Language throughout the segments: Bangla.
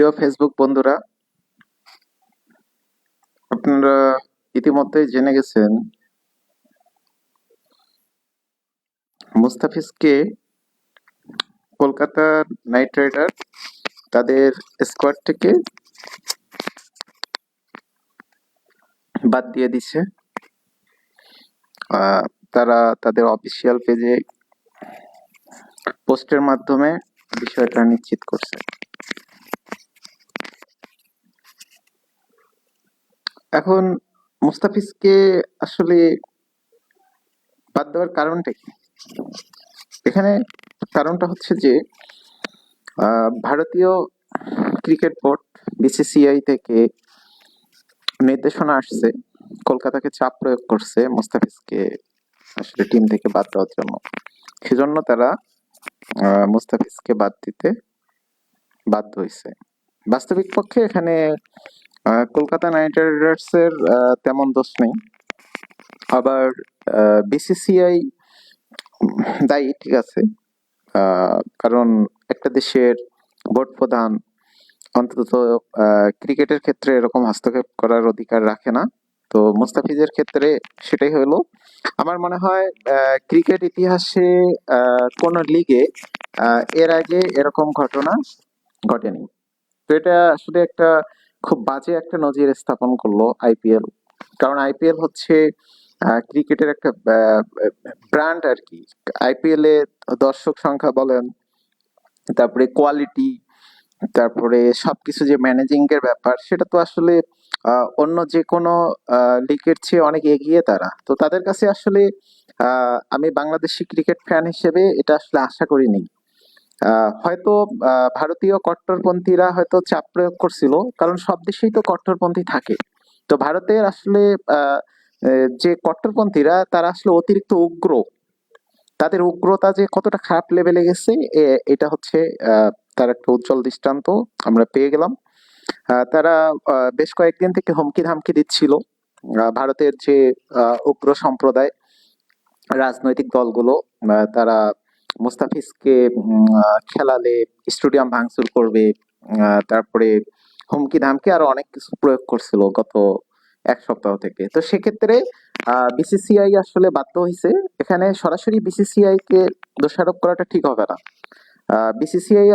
প্রিয় ফেসবুক বন্ধুরা, আপনারা ইতিমধ্যেই জেনে গেছেন মুস্তাফিজকে কলকাতা নাইট রাইডার তাদের স্কোয়াড থেকে বাদ দিয়ে দিছে। আহ, তারা তাদের অফিসিয়াল পেজে পোস্টের মাধ্যমে বিষয়টা নিশ্চিত করছে। এখন মুস্তাফিজকে আসলে বাদ দেওয়ার কারণটা কি? এখানে কারণটা হচ্ছে যে ভারতীয় ক্রিকেট বোর্ড বিসিসিআই থেকে নির্দেশনা আসছে, কলকাতাকে চাপ প্রয়োগ করছে মুস্তাফিজকে আসলে টিম থেকে বাদ দেওয়ার জন্য। সেজন্য তারা মুস্তাফিজকে বাদ দিতে বাধ্য হয়েছে। বাস্তবিক পক্ষে এখানে কলকাতা নাইট রাইডার্স এর তেমন দোষ নেই। আবার বিসিসিআই দায়ী, ঠিক আছে, কারণ একটা দেশের বোর্ড প্রধান অন্তত ক্রিকেটের ক্ষেত্রে এরকম হস্তক্ষেপ করার অধিকার রাখে না। তো মুস্তাফিজের ক্ষেত্রে সেটাই হলো। আমার মনে হয় ক্রিকেট ইতিহাসে কোন লিগে এর আগে এরকম ঘটনা ঘটেনি। তো এটা আসলে একটা খুব বাজে একটা নজির স্থাপন করলো আইপিএল। কারণ আইপিএল হচ্ছে ক্রিকেটের একটা ব্র্যান্ড আর কি। আইপিএল এ দর্শক সংখ্যা বলেন, তারপরে কোয়ালিটি, তারপরে সবকিছু যে ম্যানেজিং এর ব্যাপার, সেটা তো আসলে অন্য যে কোনো লিগের চেয়ে অনেক এগিয়ে তারা। তো তাদের কাছে আসলে আমি বাংলাদেশি ক্রিকেট ফ্যান হিসেবে এটা আসলে আশা করিনি। হয়তো ভারতীয় কট্টরপন্থীরা হয়তো চাপ প্রয়োগ করছিল, কারণ সব দেশেই তো কট্টরপন্থী থাকে। তো ভারতের আসলে আহ, যে কট্টরপন্থীরা তারা আসলে অতিরিক্ত উগ্র। তাদের উগ্রতা যে কতটা খারাপ লেভেলে গেছে, এটা হচ্ছে তার একটা উজ্জ্বল দৃষ্টান্ত আমরা পেয়ে গেলাম। তারা বেশ কয়েকদিন থেকে হুমকি ধামকি দিচ্ছিল ভারতের যে উগ্র সম্প্রদায় রাজনৈতিক দলগুলো, তারা মুস্তাফিজকে খেলালে স্টেডিয়াম ভাঙচুর করবে, তারপরে হুমকি ধামকি আরো অনেক কিছু প্রয়োগ করছিল গত এক সপ্তাহ থেকে। তো সেক্ষেত্রে বিসিসিআই আসলে বাধ্য হয়েছে। এখানে সরাসরি বিসিসিআই কে দোষারোপ করাটা ঠিক হবে না। বিসিসিআই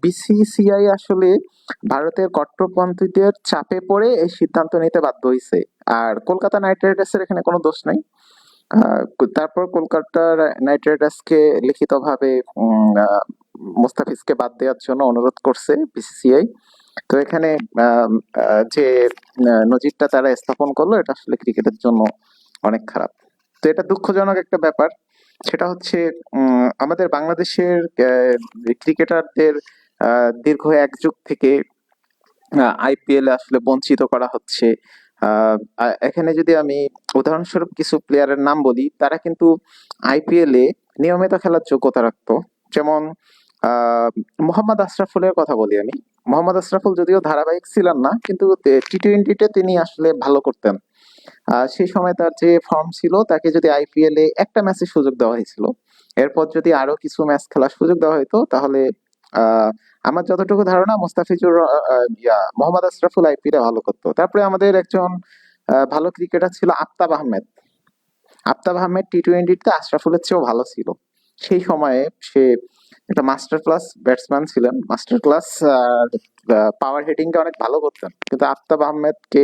বিসিসিআই আসলে ভারতের কট্টরপন্থীদের চাপে পড়ে এই সিদ্ধান্ত নিতে বাধ্য হয়েছে। আর কলকাতা নাইট রাইডার্সের এখানে কোনো দোষ নাই। আহ, তারপর কলকাতা নাইট রাইডার্সকে লিখিতভাবে মুস্তাফিজকে বাদ দেওয়ার জন্য অনুরোধ করছে বিসিসিআই। তো এখানে যে নজিরটা তারা স্থাপন করলো, এটা আসলে ক্রিকেটের জন্য অনেক খারাপ। তো এটা দুঃখজনক একটা ব্যাপার। সেটা হচ্ছে আমাদের বাংলাদেশের ক্রিকেটারদের দীর্ঘ এক যুগ থেকে আইপিএল এ আসলে বঞ্চিত করা হচ্ছে। এখানে যদি আমি উদাহরণস্বরূপ কিছু প্লেয়ারের নাম বলি, তারা কিন্তু আইপিএল এ নিয়মিত খেলার যোগ্যতা রাখতো। যেমন মোহাম্মদ আশরাফুলের কথা বলি আমি। মোহাম্মদ আশরাফুল যদিও ধারাবাহিক ছিলেন না, কিন্তু টি-টোয়েন্টিতে তিনি আসলে ভালো করতেন। সেই সময় তার যে ফর্ম ছিল, তাকে যদি আইপিএল এ একটা ম্যাচে সুযোগ দেওয়া হয়েছিল, এরপর যদি আরো কিছু ম্যাচ খেলার সুযোগ দেওয়া হতো, তাহলে আহ, আমার যতটুকু ধারণা মুস্তাফিজুর মোহাম্মদ আশরাফুল আইপিএল এ ভালো করতো। তারপরে আমাদের একজন ভালো ক্রিকেটার ছিল আফতাব আহমেদ। আফতাব আহমেদ টি-টোয়েন্টিতে আশরাফুলের চেয়েও ভালো ছিল। সেই সময়ে সে একটা মাস্টার ক্লাস ব্যাটসম্যান ছিলেন, মাস্টার ক্লাস পাওয়ার হিটিংটা অনেক ভালো করতেন, কিন্তু আফতাব আহমেদকে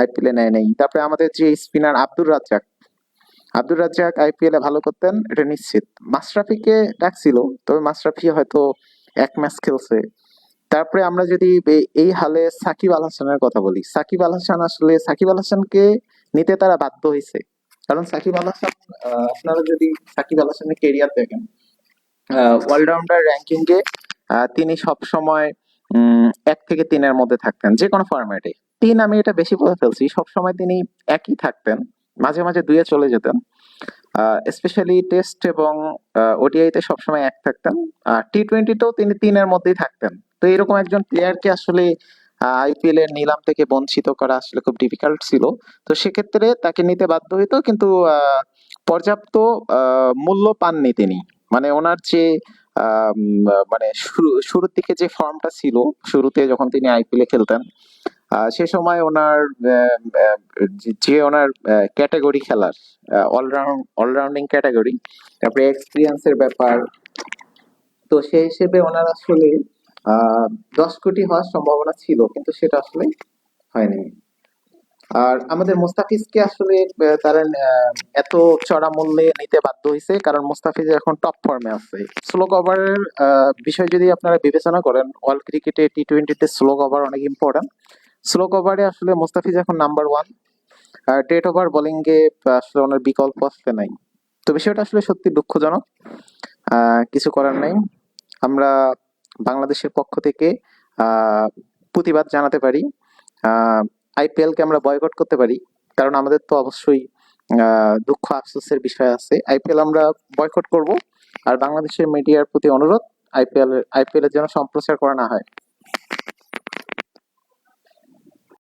আইপিএল এ নেয় নাই। তারপরে আমাদের যে স্পিনার আব্দুর রাজ্জাক আইপিএল এ ভালো করতেন, এটা নিশ্চিত। মাশরাফিকে ডাকছিল, তবে মাশরাফি হয়তো এক ম্যাচ খেলছে। তারপরে আমরা যদি এই হালে সাকিব আল হাসানের কথা বলি, সাকিব আল হাসানকে নিতে তারা বাধ্য হয়েছে। কারণ সাকিব আল হাসান, আপনারা যদি সাকিব আল হাসানের কেরিয়ার দেখেন, অলরাউন্ডার র্যাঙ্কিং এ তিনি সব সময় 1 থেকে 3-এর মধ্যে থাকতেন যে কোনো ফরম্যাটে। 3 আমি এটা বেশি বলে ফেলছি, সব সময় তিনি একই থাকতেন, মাঝে মাঝে 2-এ চলে যেতেন। স্পেশালি টেস্ট এবং ওডিআই তে সবসময় 1 থাকতেন। টি-টোয়েন্টিতেও তিনি 3-এর মধ্যেই থাকতেন। তো এরকম একজন প্লেয়ারকে আসলে আইপিএল এর নিলাম থেকে বঞ্চিত করা আসলে খুব ডিফিকাল্ট ছিল। তো সেক্ষেত্রে তাকে নিতে বাধ্য হইতো, কিন্তু পর্যাপ্ত মূল্য পাননি তিনি। মানে ওনার যে মানে শুরুর দিকে যে ফর্মটা ছিল, শুরুতে যখন তিনি আইপিএলে খেলতেন, সে সময় ওনার যে ওনার ক্যাটাগরি খেলার অলরাউন্ডিং ক্যাটাগরি, তারপরে এক্সপিরিয়েন্সের ব্যাপার, তো সেই হিসেবে ওনার আসলে 10 কোটি হওয়ার সম্ভাবনা ছিল, কিন্তু সেটা আসলে হয়নি। আর আমাদের মুস্তাফিজকে আসলে তারা এত চড়া মূল্যে নিতে বাধ্য হয়েছে, কারণ মুস্তাফিজ এখন টপ ফর্মে আছে। স্লো কভারের বিষয় যদি আপনারা বিবেচনা করেন, ওয়ার্ল্ড ক্রিকেটে টি-20 তে স্লো কভার অনেক ইম্পর্টেন্ট। স্লো কভারে আসলে মুস্তাফিজ এখন number one. Death over bowling এ আসলে ওনার বিকল্প আসলে নাই। তো বিষয়টা আসলে সত্যি দুঃখজনক। কিছু করার নাই। আমরা বাংলাদেশের পক্ষ থেকে প্রতিবাদ জানাতে পারি। আইপিএল কে আমরা বয়কট করতে পারি, কারণ আমাদের তো অবশ্যই দুঃখ আফসোসের বিষয় আছে। আইপিএল আমরা বয়কট করব। আর বাংলাদেশের মিডিয়ার প্রতি অনুরোধ, আইপিএল এর যেন সম্প্রচার করা না হয়।